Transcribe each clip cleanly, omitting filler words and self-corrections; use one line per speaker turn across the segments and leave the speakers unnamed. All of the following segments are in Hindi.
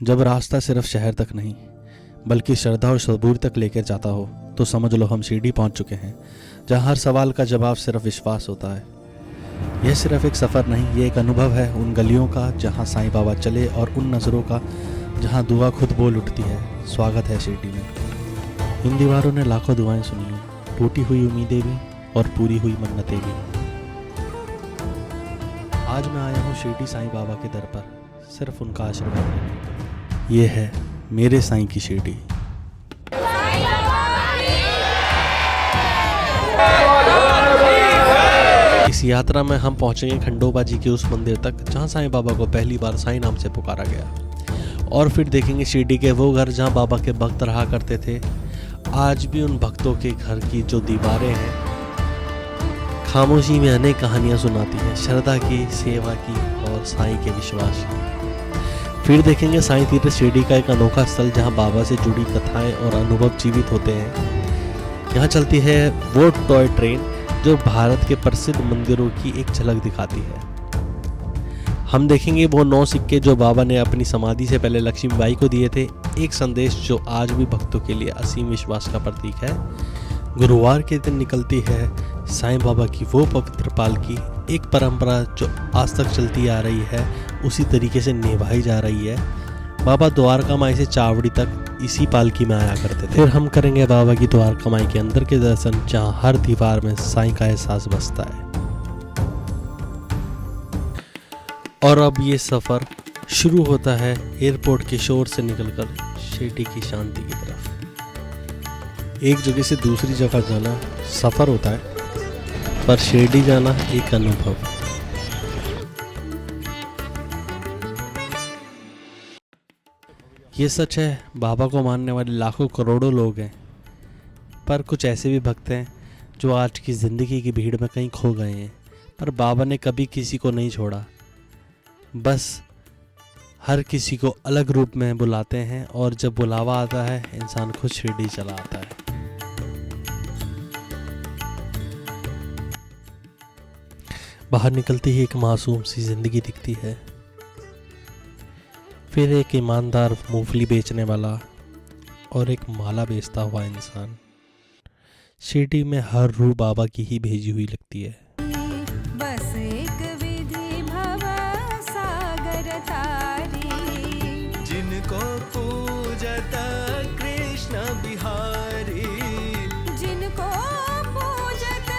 जब रास्ता सिर्फ शहर तक नहीं बल्कि श्रद्धा और सबूर तक लेकर जाता हो तो समझ लो हम शिरडी पहुंच चुके हैं, जहां हर सवाल का जवाब सिर्फ विश्वास होता है। यह सिर्फ एक सफ़र नहीं, ये एक अनुभव है उन गलियों का जहां साईं बाबा चले और उन नज़रों का जहां दुआ खुद बोल उठती है, स्वागत है शिरडी में। इन दीवारों ने लाखों दुआएं सुनी हैं, टूटी हुई उम्मीदें भी और पूरी हुई मन्नतें भी। आज मैं आया हूँ शिरडी साईं बाबा के दर पर, सिर्फ उनका आशीर्वाद लेने। ये है मेरे साईं की शिरडी। इस यात्रा में हम पहुंचेंगे खंडोबा जी के उस मंदिर तक जहां साईं बाबा को पहली बार साईं नाम से पुकारा गया, और फिर देखेंगे शिरडी के वो घर जहां बाबा के भक्त रहा करते थे। आज भी उन भक्तों के घर की जो दीवारें हैं खामोशी में अनेक कहानियां सुनाती हैं, श्रद्धा की, सेवा की और साईं के विश्वास की। फिर देखेंगे साईं तीर्थ शिरडी का एक अनोखा स्थल जहां बाबा से जुड़ी कथाएं और अनुभव जीवित होते हैं। यहाँ चलती है वो टॉय ट्रेन जो भारत के प्रसिद्ध मंदिरों की एक झलक दिखाती है। हम देखेंगे वो 9 सिक्के जो बाबा ने अपनी समाधि से पहले लक्ष्मीबाई को दिए थे, एक संदेश जो आज भी भक्तों के लिए असीम विश्वास का प्रतीक है। गुरुवार के दिन निकलती है साईं बाबा की वो पवित्र पालकी, एक परंपरा जो आज तक चलती आ रही है, उसी तरीके से निभाई जा रही है। बाबा द्वारका माई से चावड़ी तक इसी पालकी में आया करते थे। फिर हम करेंगे बाबा की द्वारका माई के अंदर के दर्शन, जहां हर दीवार में साईं का एहसास बसता है। और अब ये सफ़र शुरू होता है एयरपोर्ट के शोर से निकलकर शिरडी की शांति की तरफ। एक जगह से दूसरी जगह जाना सफ़र होता है, पर शिरडी जाना एक अनुभव। ये सच है, बाबा को मानने वाले लाखों करोड़ों लोग हैं, पर कुछ ऐसे भी भक्त हैं जो आज की ज़िंदगी की भीड़ में कहीं खो गए हैं। पर बाबा ने कभी किसी को नहीं छोड़ा, बस हर किसी को अलग रूप में बुलाते हैं, और जब बुलावा आता है इंसान खुद शिरडी चला आता है। बाहर निकलती ही एक मासूम सी जिंदगी दिखती है, फिर एक ईमानदार मूंगफली बेचने वाला और एक माला बेचता हुआ इंसान। शिरडी में हर रूह बाबा की ही भेजी हुई लगती है।
बस एक विधि भव सागर तारी,
जिनको पूजत कृष्ण बिहारी,
जिनको पूजत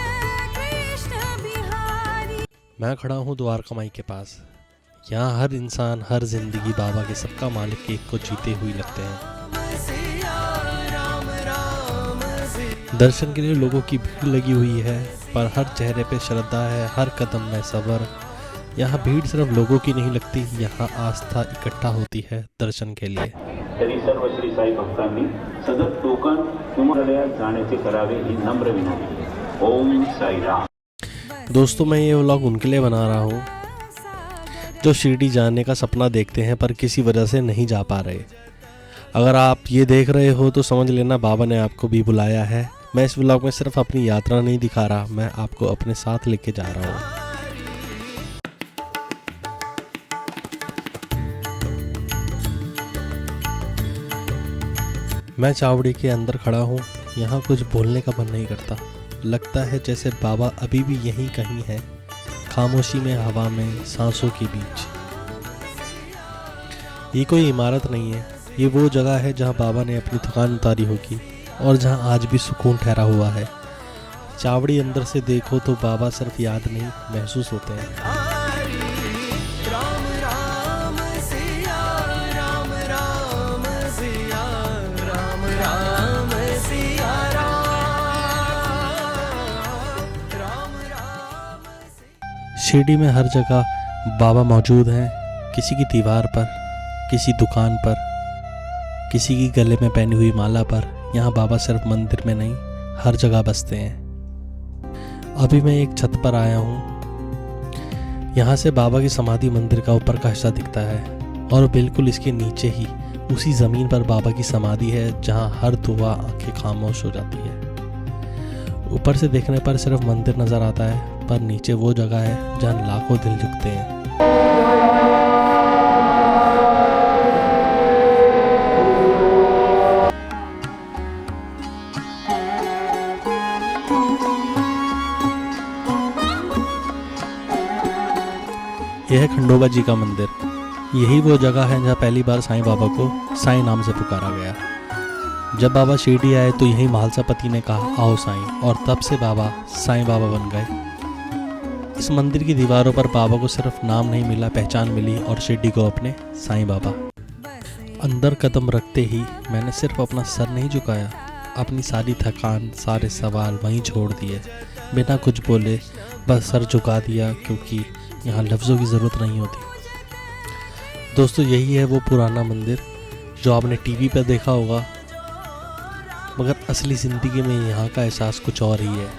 कृष्ण बिहारी।
मैं खड़ा हूँ द्वारका माई के पास। यहाँ हर इंसान, हर जिंदगी बाबा के सबका मालिक एक को जीते हुए लगते हैं। दर्शन के लिए लोगों की भीड़ लगी हुई है, पर हर चेहरे पे श्रद्धा है, हर कदम में सब्र। यहाँ भीड़ सिर्फ लोगों की नहीं लगती, यहाँ आस्था इकट्ठा होती है दर्शन के लिए।
तरी सर्व श्री साई भक्तांनी सदर टोकन कुंभमेळ्यात जाण्याचे करावे ही नम्र विनंती। ओम साई राम।
दोस्तों, मैं ये व्लॉग उनके लिए बना रहा हूँ जो शिरडी जाने का सपना देखते हैं पर किसी वजह से नहीं जा पा रहे। अगर आप ये देख रहे हो तो समझ लेना बाबा ने आपको भी बुलाया है। मैं इस व्लॉग में सिर्फ अपनी यात्रा नहीं दिखा रहा, मैं आपको अपने साथ लेके जा रहा हूँ। मैं चावड़ी के अंदर खड़ा हूँ, यहाँ कुछ बोलने का मन नहीं करता। लगता है जैसे बाबा अभी भी यहीं कहीं है, खामोशी में, हवा में, सांसों के बीच। ये कोई इमारत नहीं है, ये वो जगह है जहाँ बाबा ने अपनी थकान उतारी होगी और जहाँ आज भी सुकून ठहरा हुआ है। चावड़ी अंदर से देखो तो बाबा सिर्फ याद नहीं, महसूस होते हैं।
राम राम सिया राम, राम सिया राम, राम सिया राम, राम।
शिरडी में हर जगह बाबा मौजूद हैं, किसी की दीवार पर, किसी दुकान पर, किसी की गले में पहनी हुई माला पर। यहाँ बाबा सिर्फ मंदिर में नहीं, हर जगह बसते हैं। अभी मैं एक छत पर आया हूँ, यहाँ से बाबा की समाधि मंदिर का ऊपर का हिस्सा दिखता है, और बिल्कुल इसके नीचे ही उसी ज़मीन पर बाबा की समाधि है, जहाँ हर दुआ आंखें खामोश हो जाती है। ऊपर से देखने पर सिर्फ मंदिर नज़र आता है, पर नीचे वो जगह है जहाँ लाखों दिल झुकते हैं। यह है खंडोबा जी का मंदिर। यही वो जगह है जहाँ पहली बार साईं बाबा को साईं नाम से पुकारा गया। जब बाबा शिरडी आए तो यही म्हालसा पति ने कहा आओ साईं, और तब से बाबा साईं बाबा बन गए। इस मंदिर की दीवारों पर बाबा को सिर्फ नाम नहीं मिला, पहचान मिली और शिरडी को अपने साईं बाबा। अंदर कदम रखते ही मैंने सिर्फ अपना सर नहीं झुकाया, अपनी सारी थकान, सारे सवाल वहीं छोड़ दिए। बिना कुछ बोले बस सर झुका दिया, क्योंकि यहाँ लफ्ज़ों की ज़रूरत नहीं होती। दोस्तों, यही है वो पुराना मंदिर जो आपने टीवी पर देखा होगा, मगर असली ज़िंदगी में यहाँ का एहसास कुछ और ही है।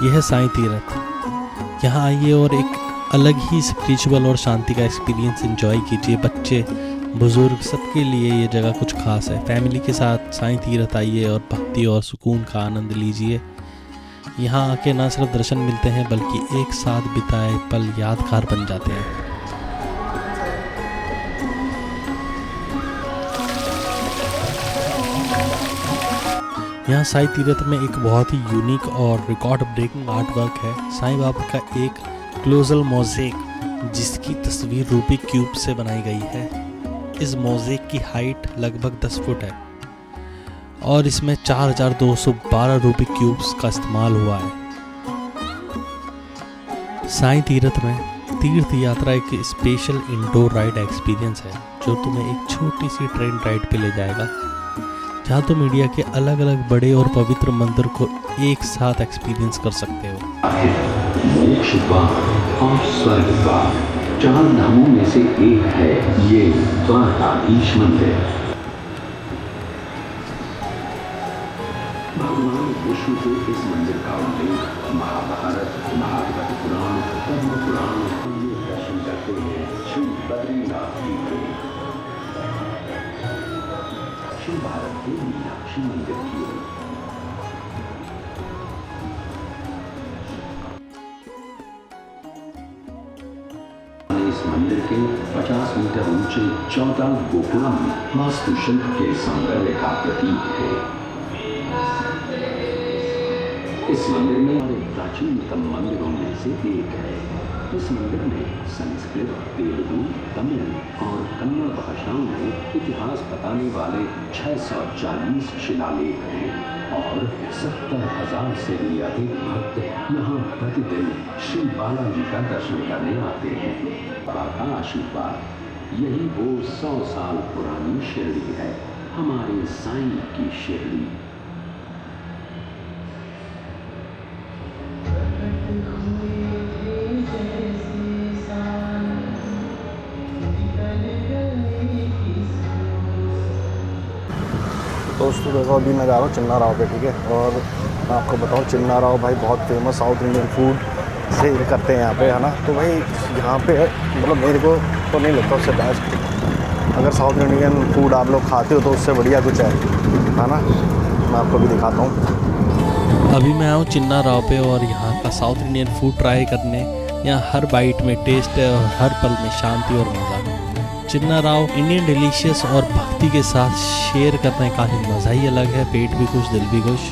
यह है साईं तीरथ। यहाँ आइए और एक अलग ही स्पिरिचुअल और शांति का एक्सपीरियंस एंजॉय कीजिए। बच्चे, बुजुर्ग, सबके लिए ये जगह कुछ खास है। फैमिली के साथ साईं तीरथ आइए और भक्ति और सुकून का आनंद लीजिए। यहाँ आके ना सिर्फ दर्शन मिलते हैं, बल्कि एक साथ बिताए पल यादगार बन जाते हैं। यहाँ साईं तीरथ में एक बहुत ही यूनिक और रिकॉर्ड ब्रेकिंग आर्ट वर्क है। साईं बाबा का एक क्लोजल मोज़ेक, जिसकी तस्वीर रूबिक क्यूब से बनाई गई है। इस मोज़ेक की हाइट लगभग 10 फुट है और इसमें 4212 रूबिक क्यूब्स का इस्तेमाल हुआ है। साईं तीरथ में तीर्थ यात्रा एक स्पेशल इंडोर राइड एक्सपीरियंस है, जो तुम्हें एक छोटी सी ट्रेन राइड पे ले जाएगा, जहाँ तुम इंडिया के अलग अलग बड़े और पवित्र मंदिर को एक साथ एक्सपीरियंस कर सकते हो।
मोक्ष द्वार और स्वर्ग द्वार, 4 धामों में से एक है ये द्वारकाधीश मंदिर। भगवान विष्णु के इस मंदिर का उल्लेख महाभारत, भागवत पुराण, पद्म पुराण में दर्शन करते हैं श्री बद्रीनाथ जी के। दक्षिण भारत के मीनाक्षी मंदिर की ओर इस मंदिर के 50 मीटर ऊंचे 14 गोपुरम वास्तुशिल्प के सौंदर्य का प्रतीक है। इस मंदिर में प्राचीनतम मंदिरों में से एक है। इस मंदिर में संस्कृत, तेलुगु, तमिल और कन्नड़ भाषाओं में इतिहास बताने वाले 640 शिलालेख हैं और 70,000 से भी अधिक भक्त यहाँ प्रतिदिन श्री बालाजी का दर्शन करने आते हैं। बाबा का आशीर्वाद, यही वो 100 साल पुरानी शिरडी है, हमारे साईं की शिरडी।
दोस्तों देखो, अभी मैं जा रहा हूँ चिन्ना राव पे, ठीक है। और मैं आपको बताऊँ, चिन्ना राव भाई बहुत famous South Indian food sell करते हैं यहाँ पे, है ना। तो भाई यहाँ पे मतलब मेरे को तो नहीं लगता उससे बेस्ट। अगर साउथ इंडियन फूड आप लोग खाते हो तो उससे बढ़िया कुछ है ना। मैं आपको भी दिखाता हूँ।
अभी मैं आऊँ चिन्ना राव पे और यहाँ का साउथ इंडियन फूड ट्राई करने। यहाँ हर बाइट में टेस्ट है और हर पल में शांति और मज़ा। चिन्ना राव इंडियन डिलीशियस और भक्ति के साथ शेयर करने का ही मज़ा ही अलग है। पेट भी खुश, दिल भी खुश।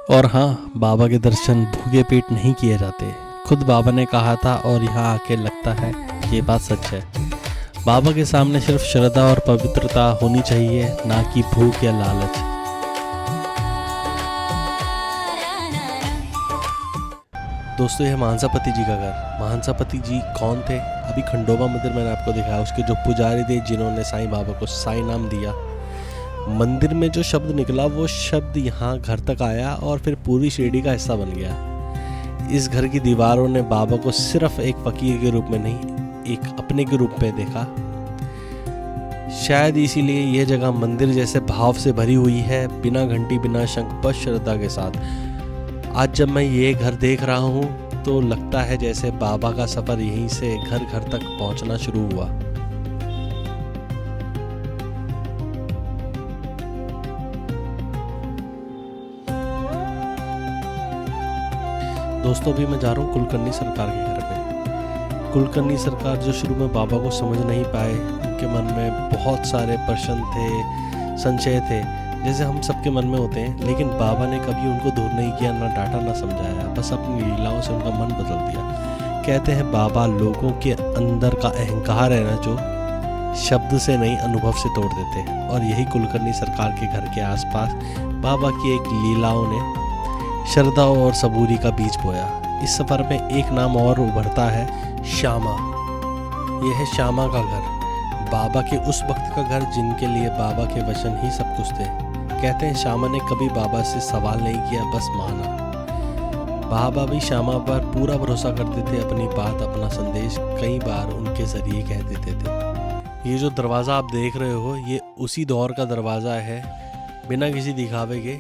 और हाँ, बाबा के दर्शन भूखे पेट नहीं किए जाते, खुद बाबा ने कहा था और यहाँ आके लगता है ये बात सच है। बाबा के सामने सिर्फ श्रद्धा और पवित्रता होनी चाहिए, ना कि भूख या लालच। दोस्तों, यह महांसापति जी का घर। महांसापति जी कौन थे? अभी खंडोबा मंदिर मैंने आपको दिखाया, उसके जो पुजारी थे जिन्होंने साईं बाबा को साईं नाम दिया। मंदिर में जो शब्द निकला वो शब्द यहाँ घर तक आया और फिर पूरी शिरडी का हिस्सा बन गया। इस घर की दीवारों ने बाबा को सिर्फ एक फकीर के रूप में नहीं, एक अपने के रूप में देखा। शायद इसीलिए यह जगह मंदिर जैसे भाव से भरी हुई है, बिना घंटी, बिना शंख, बस श्रद्धा के साथ। आज जब मैं ये घर देख रहा हूँ तो लगता है जैसे बाबा का सफ़र यहीं से घर घर तक पहुँचना शुरू हुआ। दोस्तों अभी मैं जा रहा हूँ कुलकर्णी सरकार के घर पे। कुलकर्णी सरकार जो शुरू में बाबा को समझ नहीं पाए, उनके मन में बहुत सारे प्रश्न थे, संशय थे, जैसे हम सबके मन में होते हैं, लेकिन बाबा ने कभी उनको दूर नहीं किया, ना डांटा ना समझाया, बस अपनी लीलाओं से उनका मन बदल दिया। कहते हैं बाबा लोगों के अंदर का अहंकार है ना, जो शब्द से नहीं अनुभव से तोड़ देते हैं। और यही कुलकर्णी सरकार के घर के आसपास बाबा की एक लीलाओं ने श्रद्धा और सबूरी का बीज बोया। इस सफ़र में एक नाम और उभरता है, श्यामा। यह है श्यामा का घर, बाबा के उस वक्त का घर जिनके लिए बाबा के वचन ही सब कुछ थे। कहते हैं श्यामा ने कभी बाबा से सवाल नहीं किया, बस माना। बाबा भी श्यामा पर पूरा भरोसा करते थे, अपनी बात अपना संदेश कई बार उनके ज़रिए कह देते थे। ये जो दरवाज़ा आप देख रहे हो, ये उसी दौर का दरवाज़ा है, बिना किसी दिखावे के।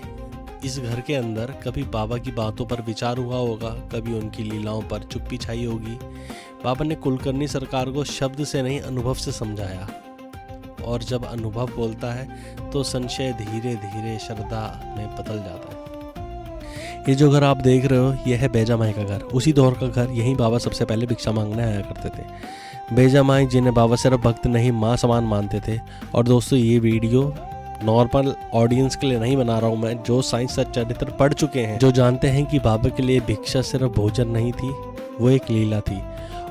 इस घर के अंदर कभी बाबा की बातों पर विचार हुआ होगा, कभी उनकी लीलाओं पर चुप्पी छाई होगी। बाबा ने कुलकर्णी सरकार को शब्द से नहीं अनुभव से समझाया, और जब अनुभव बोलता है तो संशय धीरे धीरे श्रद्धा में बदल जाता है। ये जो घर आप देख रहे हो, यह है बेजा माई का घर, उसी दौर का घर। यहीं बाबा सबसे पहले भिक्षा मांगने आया करते थे। बेजा माई जिन्हें बाबा सिर्फ भक्त नहीं माँ समान मानते थे। और दोस्तों ये वीडियो नॉर्मल ऑडियंस के लिए नहीं बना रहा हूँ मैं, जो साइंस चरित्र पढ़ चुके हैं, जो जानते हैं कि बाबा के लिए भिक्षा सिर्फ भोजन नहीं थी, वो एक लीला थी।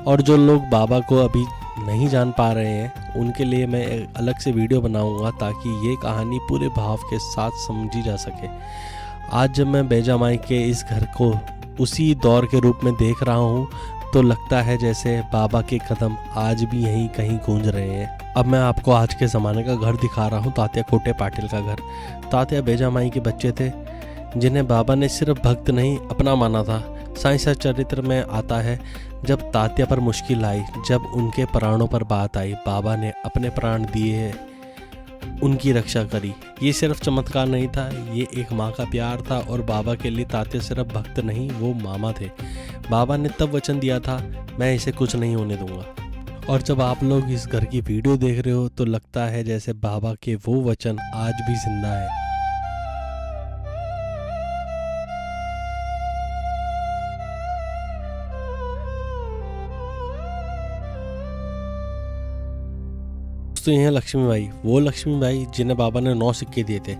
और जो लोग बाबा को अभी नहीं जान पा रहे हैं, उनके लिए मैं एक अलग से वीडियो बनाऊंगा, ताकि ये कहानी पूरे भाव के साथ समझी जा सके। आज जब मैं बेजा माई के इस घर को उसी दौर के रूप में देख रहा हूँ, तो लगता है जैसे बाबा के कदम आज भी यहीं कहीं गूंज रहे हैं। अब मैं आपको आज के ज़माने का घर दिखा रहा हूँ, तात्या कोटे पाटिल का घर। तात्या बेजा माई के बच्चे थे, जिन्हें बाबा ने सिर्फ भक्त नहीं अपना माना था। साइंस चरित्र में आता है, जब तात्या पर मुश्किल आई, जब उनके प्राणों पर बात आई, बाबा ने अपने प्राण दिए, उनकी रक्षा करी। ये सिर्फ चमत्कार नहीं था, ये एक माँ का प्यार था। और बाबा के लिए तात्या सिर्फ भक्त नहीं, वो मामा थे। बाबा ने तब वचन दिया था, मैं इसे कुछ नहीं होने दूंगा। और जब आप लोग इस घर की वीडियो देख रहे हो, तो लगता है जैसे बाबा के वो वचन आज भी जिंदा है। तो ये है लक्ष्मीबाई, वो लक्ष्मीबाई जिन्हें बाबा ने 9 सिक्के दिए थे।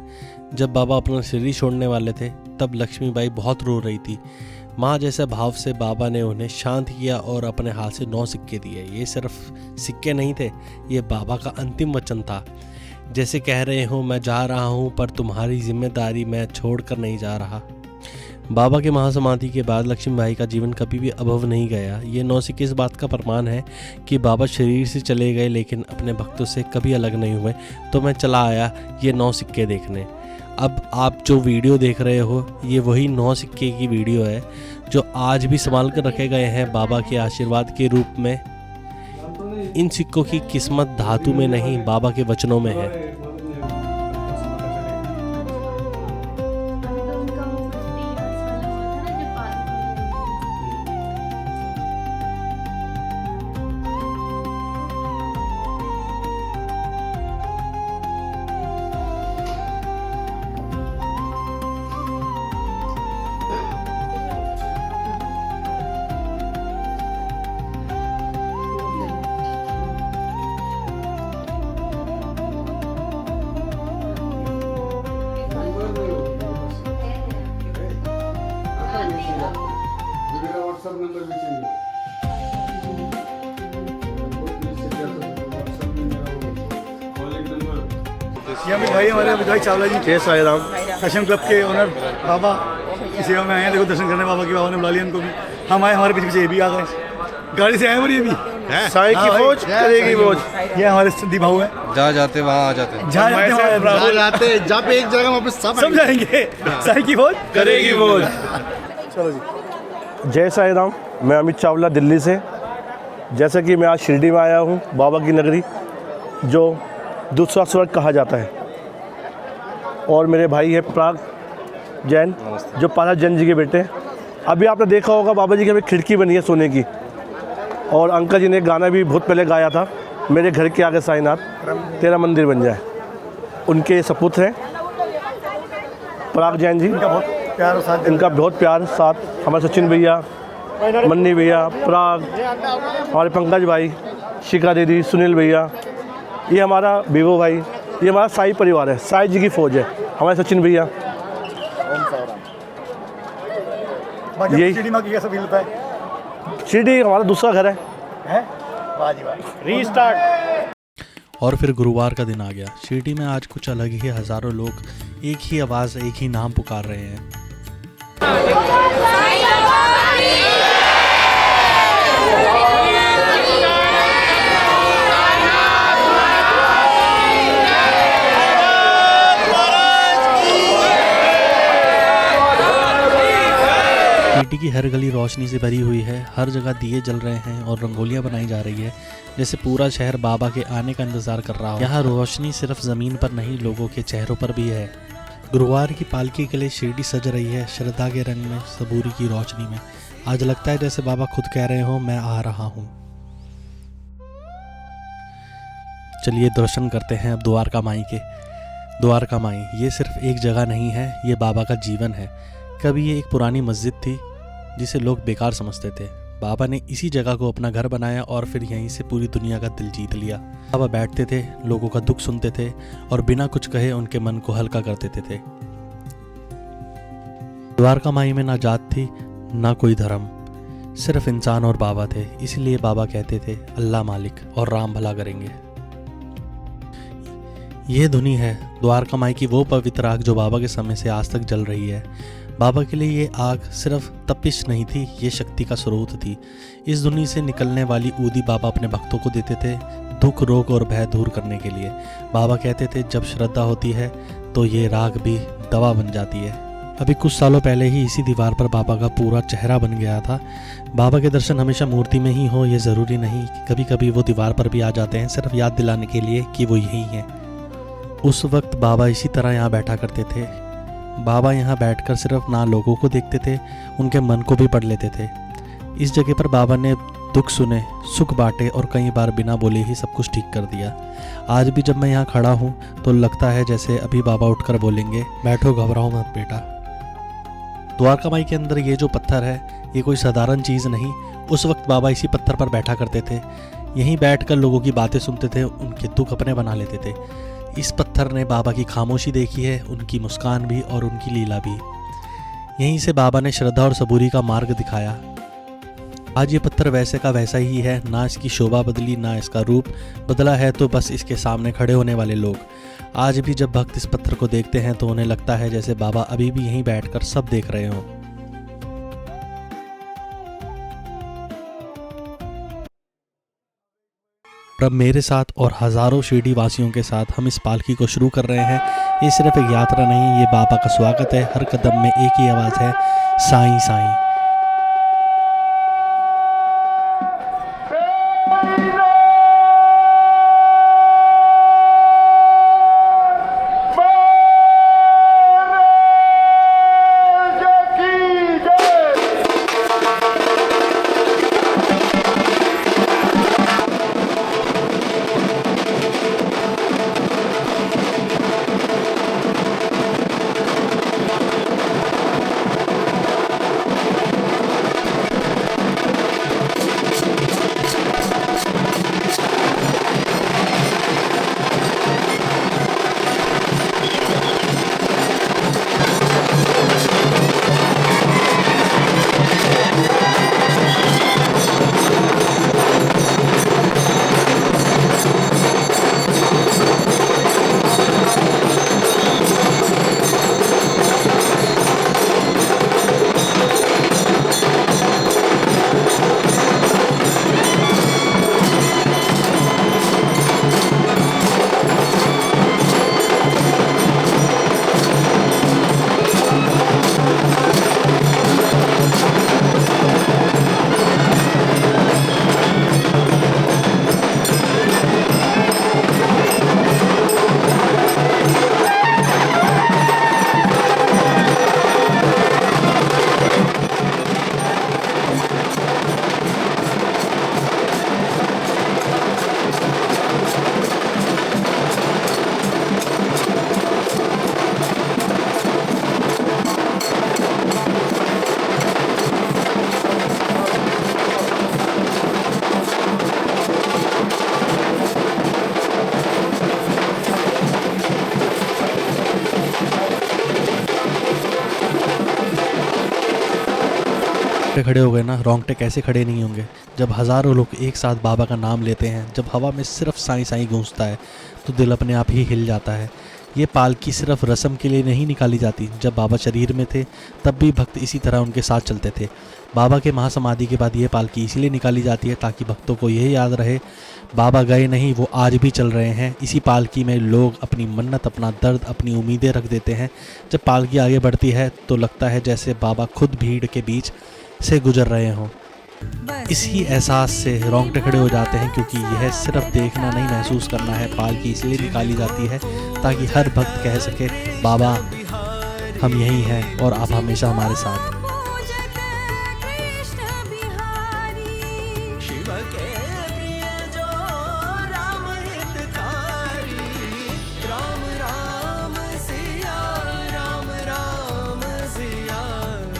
जब बाबा अपना शरीर छोड़ने वाले थे, तब लक्ष्मीबाई बहुत रो रही थी। माँ जैसे भाव से बाबा ने उन्हें शांत किया और अपने हाथ से 9 सिक्के दिए। ये सिर्फ सिक्के नहीं थे, ये बाबा का अंतिम वचन था। जैसे कह रहे हो, मैं जा रहा हूँ, पर तुम्हारी जिम्मेदारी मैं छोड़ कर नहीं जा रहा। बाबा के महासमाधि के बाद लक्ष्मीबाई का जीवन कभी भी अभाव नहीं गया। ये 9 सिक्के इस बात का प्रमाण है कि बाबा शरीर से चले गए, लेकिन अपने भक्तों से कभी अलग नहीं हुए। तो मैं चला आया ये 9 सिक्के देखने। अब आप जो वीडियो देख रहे हो, ये वही 9 सिक्के की वीडियो है, जो आज भी संभाल कर रखे गए हैं बाबा के आशीर्वाद के रूप में। इन सिक्कों की किस्मत धातु में नहीं, बाबा के वचनों में है।
मेरा व्हाट्सएप नंबर भी चाहिए।
ये अमित भाई हमारे अमित भाई चावला जी, जय साईं राम, कशम क्लब के ओनर बाबा की सेवा में आए हैं। देखो दर्शन करने बाबा की, बाबा ने बुला लिया इनको भी। हम आए, हमारे पीछे पीछे ये भी आ गए, गाड़ी से आए और ये भी
साईं की फौज करेगी फौज।
ये हमारे सिद्धि भाऊ है,
जहाँ जाते वहाँ आ जाते,
जहाँ जाते
जहाँ पे एक जगह वहाँ पे
सब जाएंगे। साईं की फौज
करेगी फौज।
चलो जी।
जय साईं राम, मैं अमित चावला दिल्ली से। जैसे कि मैं आज शिरडी में आया हूँ, बाबा की नगरी, जो दूसरा स्वर्ग कहा जाता है। और मेरे भाई है पराग जैन, जो पाला जैन जी के बेटे। अभी आपने देखा होगा बाबा जी की हमें खिड़की बनी है सोने की। और अंकल जी ने गाना भी बहुत पहले गाया था, मेरे घर के आगे साईनाथ तेरा मंदिर बन जाए। उनके सपूत हैं पराग जैन जी,
प्यार और साथ
इनका बहुत प्यार साथ, हमारे सचिन भैया, मन्नी भैया, पराग, हमारे पंकज भाई, शिखा दीदी, सुनील भैया, ये हमारा विवो भाई, ये हमारा साई परिवार है, साई जी की फौज है, हमारे सचिन भैया। यही
शिरडी माँ की कैसा फील होता है?
शिरडी हमारा दूसरा घर है।
वाह जी वाह। रीस्टार्ट।
और फिर गुरुवार का दिन आ गया। शिरडी में आज कुछ अलग ही, हज़ारों लोग एक ही आवाज़, एक ही नाम पुकार रहे हैं। शिरडी की हर गली रोशनी से भरी हुई है, हर जगह दिए जल रहे हैं और रंगोलियां बनाई जा रही है, जैसे पूरा शहर बाबा के आने का इंतजार कर रहा हो। यहाँ रोशनी सिर्फ ज़मीन पर नहीं, लोगों के चेहरों पर भी है। गुरुवार की पालकी के लिए शिरडी सज रही है, श्रद्धा के रंग में, सबूरी की रोशनी में। आज लगता है जैसे बाबा खुद कह रहे हो, मैं आ रहा हूँ। चलिए दर्शन करते हैं अब द्वारका माई के। द्वारका माई ये सिर्फ एक जगह नहीं है, ये बाबा का जीवन है। कभी ये एक पुरानी मस्जिद थी जिसे लोग बेकार समझते थे। बाबा ने इसी जगह को अपना घर बनाया और फिर यहीं से पूरी दुनिया का दिल जीत लिया। बाबा बैठते थे, लोगों का दुख सुनते थे और बिना कुछ कहे उनके मन को हल्का कर देते थे। द्वारका माई में ना जात थी ना कोई धर्म, सिर्फ इंसान और बाबा थे। इसलिए बाबा कहते थे अल्लाह मालिक और राम भला करेंगे। यह धुनी है द्वारका माई की, वो पवित्र आग जो बाबा के समय से आज तक जल रही है। बाबा के लिए ये आग सिर्फ तपिश नहीं थी, ये शक्ति का स्रोत थी। इस धुनी से निकलने वाली ऊदी बाबा अपने भक्तों को देते थे, दुख, रोग और भय दूर करने के लिए। बाबा कहते थे जब श्रद्धा होती है तो ये राग भी दवा बन जाती है। अभी कुछ सालों पहले ही इसी दीवार पर बाबा का पूरा चेहरा बन गया था। बाबा के दर्शन हमेशा मूर्ति में ही हो ये ज़रूरी नहीं, कभी कभी वो दीवार पर भी आ जाते हैं, सिर्फ याद दिलाने के लिए कि वो यही हैं। उस वक्त बाबा इसी तरह यहाँ बैठा करते थे। बाबा यहाँ बैठकर सिर्फ ना लोगों को देखते थे, उनके मन को भी पढ़ लेते थे। इस जगह पर बाबा ने दुख सुने, सुख बांटे और कई बार बिना बोले ही सब कुछ ठीक कर दिया। आज भी जब मैं यहाँ खड़ा हूँ तो लगता है जैसे अभी बाबा उठकर बोलेंगे, बैठो, घबराओ मत बेटा। द्वारका माई के अंदर ये जो पत्थर है ये कोई साधारण चीज़ नहीं। उस वक्त बाबा इसी पत्थर पर बैठा करते थे, यहीं बैठकर लोगों की बातें सुनते थे, उनके दुख अपने बना लेते थे। इस पत्थर ने बाबा की खामोशी देखी है, उनकी मुस्कान भी और उनकी लीला भी। यहीं से बाबा ने श्रद्धा और सबूरी का मार्ग दिखाया। आज ये पत्थर वैसे का वैसा ही है, ना इसकी शोभा बदली ना इसका रूप बदला है, तो बस इसके सामने खड़े होने वाले लोग। आज भी जब भक्त इस पत्थर को देखते हैं तो उन्हें लगता है जैसे बाबा अभी भी यहीं बैठकर सब देख रहे हों। अब मेरे साथ और हज़ारों शिरडी वासियों के साथ हम इस पालकी को शुरू कर रहे हैं। ये सिर्फ एक यात्रा नहीं, ये बाबा का स्वागत है। हर कदम में एक ही आवाज़ है, साईं साईं। खड़े हो गए ना, रोंगटे कैसे खड़े नहीं होंगे जब हज़ारों लोग एक साथ बाबा का नाम लेते हैं। जब हवा में सिर्फ साईं साईं गूंजता है तो दिल अपने आप ही हिल जाता है। ये पालकी सिर्फ रस्म के लिए नहीं निकाली जाती। जब बाबा शरीर में थे तब भी भक्त इसी तरह उनके साथ चलते थे। बाबा के महासमाधि के बाद ये पालकी इसलिए निकाली जाती है ताकि भक्तों को यह याद रहे बाबा गए नहीं, वो आज भी चल रहे हैं। इसी पालकी में लोग अपनी मन्नत, अपना दर्द, अपनी उम्मीदें रख देते हैं। जब पालकी आगे बढ़ती है तो लगता है जैसे बाबा खुद भीड़ के बीच से गुजर रहे हों। इसी एहसास से रोंगटे खड़े हो जाते हैं, क्योंकि यह सिर्फ देखना नहीं, महसूस करना है। पालकी इसलिए निकाली जाती है ताकि हर भक्त कह सके बाबा हम यहीं हैं और आप हमेशा हमारे साथ।
पूजत कृष्ण बिहारी
शिव के प्रिय जो राम हितकारी, राम राम सिया राम, राम सिया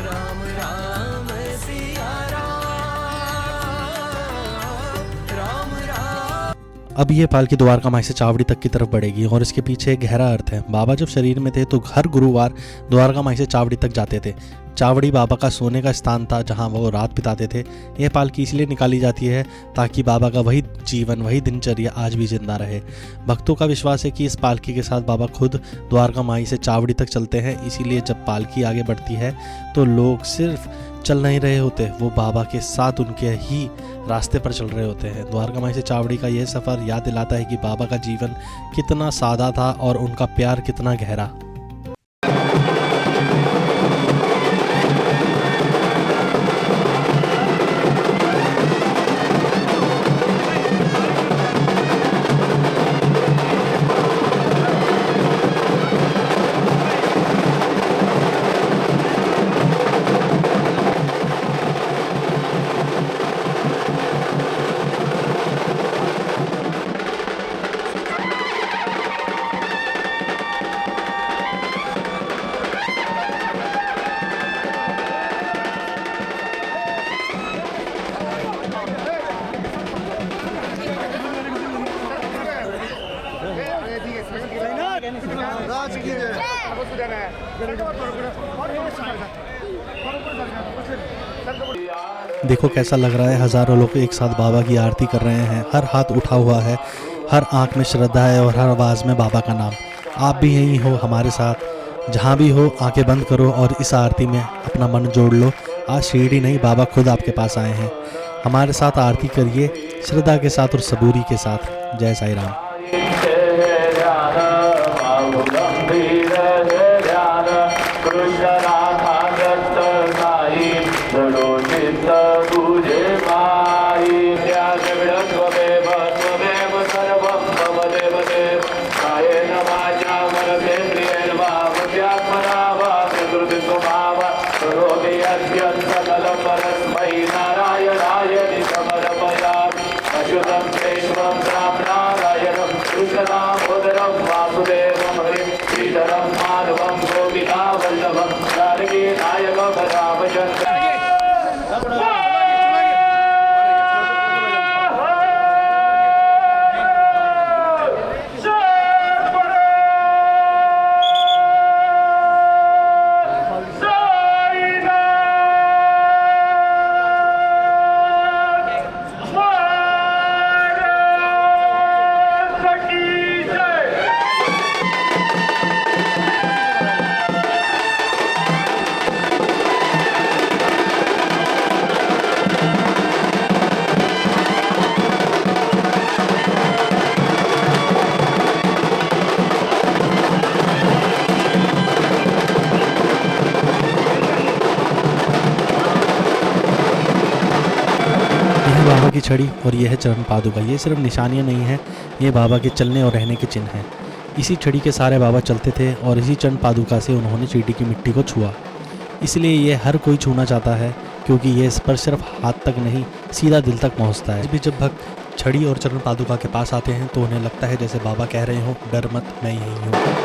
राम, राम सिया राम, राम।
अब ये पालकी द्वारका माई से चावड़ी तक की तरफ बढ़ेगी और इसके पीछे एक गहरा अर्थ है। बाबा जब शरीर में थे तो हर गुरुवार द्वारका माई से चावड़ी तक जाते थे। चावड़ी बाबा का सोने का स्थान था जहां वो रात बिताते थे। यह पालकी इसलिए निकाली जाती है ताकि बाबा का वही जीवन, वही दिनचर्या आज भी जिंदा रहे। भक्तों का विश्वास है कि इस पालकी के साथ बाबा खुद द्वारका माई से चावड़ी तक चलते हैं। इसीलिए जब पालकी आगे बढ़ती है तो लोग सिर्फ चल नहीं रहे होते, वो बाबा के साथ उनके ही रास्ते पर चल रहे होते हैं। द्वारका माई से चावड़ी का यह सफ़र याद दिलाता है कि बाबा का जीवन कितना सादा था और उनका प्यार कितना गहरा। देखो कैसा लग रहा है, हज़ारों लोग एक साथ बाबा की आरती कर रहे हैं। हर हाथ उठा हुआ है, हर आंख में श्रद्धा है और हर आवाज़ में बाबा का नाम। आप भी यहीं हो हमारे साथ, जहाँ भी हो आंखें बंद करो और इस आरती में अपना मन जोड़ लो। आज शिरडी नहीं, बाबा खुद आपके पास आए हैं। हमारे साथ आरती करिए श्रद्धा के साथ और सबूरी के साथ। जय साईं राम। बाबा की छड़ी और यह है चरण पादुका। ये सिर्फ निशानियाँ नहीं हैं, ये बाबा के चलने और रहने के चिन्ह हैं। इसी छड़ी के सारे बाबा चलते थे और इसी चरण पादुका से उन्होंने शिरडी की मिट्टी को छुआ। इसलिए ये हर कोई छूना चाहता है, क्योंकि ये स्पर्श सिर्फ हाथ तक नहीं, सीधा दिल तक पहुँचता है। भी जब भक्त छड़ी और चरण पादुका के पास आते हैं तो उन्हें लगता है जैसे बाबा कह रहे हो, डर मत, मैं यहीं हूँ।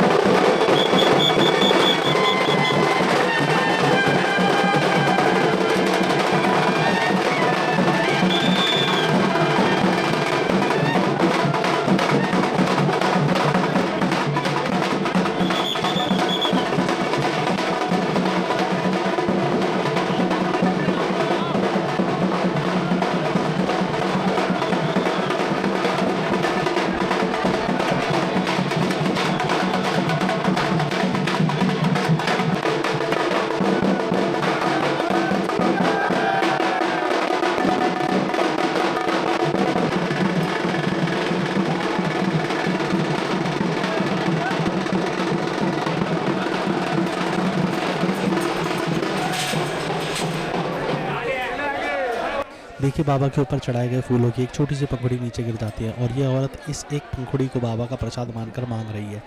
देखिए बाबा के ऊपर चढ़ाए गए फूलों की एक छोटी सी पंखुड़ी नीचे गिर जाती है और ये औरत इस एक पंखुड़ी को बाबा का प्रसाद मानकर मांग रही है।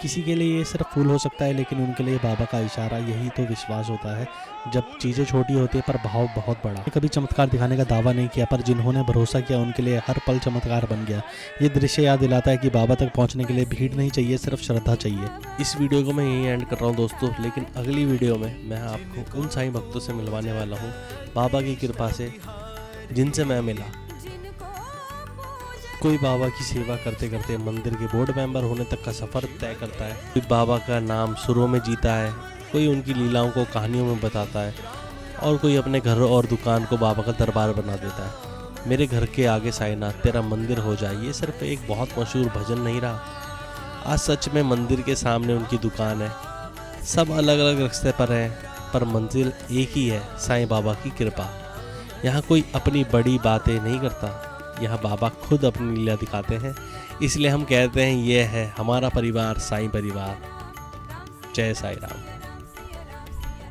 किसी के लिए ये सिर्फ फूल हो सकता है, लेकिन उनके लिए बाबा का इशारा, यही तो विश्वास होता है। जब चीज़ें छोटी होती है पर भाव बहुत बड़ा। कभी चमत्कार दिखाने का दावा नहीं किया, पर जिन्होंने भरोसा किया उनके लिए हर पल चमत्कार बन गया। ये दृश्य याद दिलाता है कि बाबा तक पहुंचने के लिए भीड़ नहीं चाहिए, सिर्फ श्रद्धा चाहिए। इस वीडियो को मैं यहीं एंड कर रहा हूँ दोस्तों, लेकिन अगली वीडियो में मैं आपको उन साईं भक्तों से मिलवाने वाला हूँ बाबा की कृपा से जिनसे मैं मिला। कोई बाबा की सेवा करते करते मंदिर के बोर्ड मेंबर होने तक का सफ़र तय करता है, कोई बाबा का नाम सुरों में जीता है, कोई उनकी लीलाओं को कहानियों में बताता है और कोई अपने घर और दुकान को बाबा का दरबार बना देता है। मेरे घर के आगे साईनाथ तेरा मंदिर हो जाए, ये सिर्फ एक बहुत मशहूर भजन नहीं रहा। आज सच में मंदिर के सामने उनकी दुकान है। सब अलग अलग रास्ते पर हैं, पर मंजिल एक ही है, साईं बाबा की कृपा। यहाँ कोई अपनी बड़ी बातें नहीं करता, यहाँ बाबा खुद अपनी लीला दिखाते हैं। इसलिए हम कहते हैं ये है हमारा परिवार, साईं परिवार। जय साईं राम।